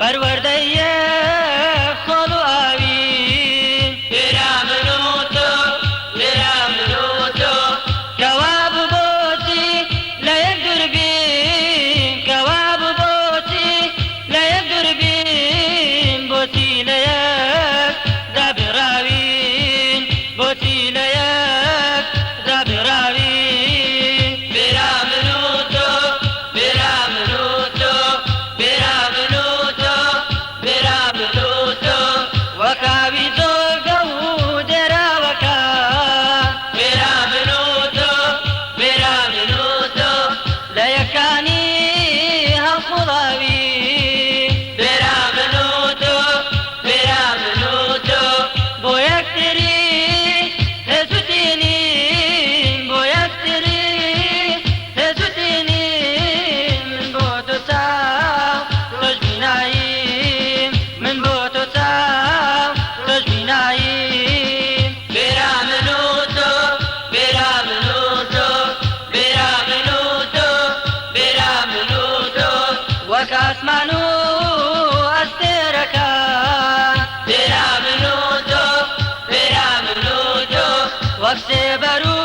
پەروەردەیە خۆڵ و ئاوین لێرا من و تۆ لێرا من و تۆ کەوا ببۆچی لە یەک دووربین کەوا ببۆچی لە یەک دووربین بۆچی لە یەک دابراوین بۆچی لە یەک دابراوین لێرا من و تۆ لێرا من و تۆ لێرا من و تۆ لێرا من و تۆ وەکاوی جۆگە و دێراوەکە لێرا من و تۆ لێرا من و تۆ لە یەکانی هەڵسوڵاوی لێرا من و تۆ لێرا من و تۆ بۆ یەکتری هێزوتێنین بۆ یەکتری هێزوتێنین من بۆ تۆ چاو تۆش بیناییم من بۆ تۆ چاو تۆش بیناییم لێرا من و تۆ لێرا من و تۆ لێرا من و تۆ لێرا من و تۆ وەک ئاسمان و ئەستێرەکە لێرا من و تۆ لێرا من و تۆ وەک سێبەر و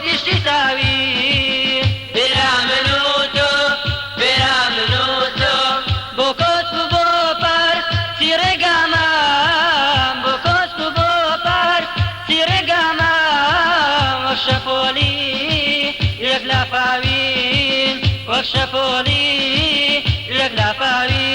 دیشتی تاوی لێرا من و تۆ لێرا من و تۆ بۆ کۆچ و بۆ پەر سیرێگامە بۆ کۆچ و بۆ پەر سیرێگامە وەک شەپۆلی یەک لاپاوین وەک شەپۆلی یەک لاپاوین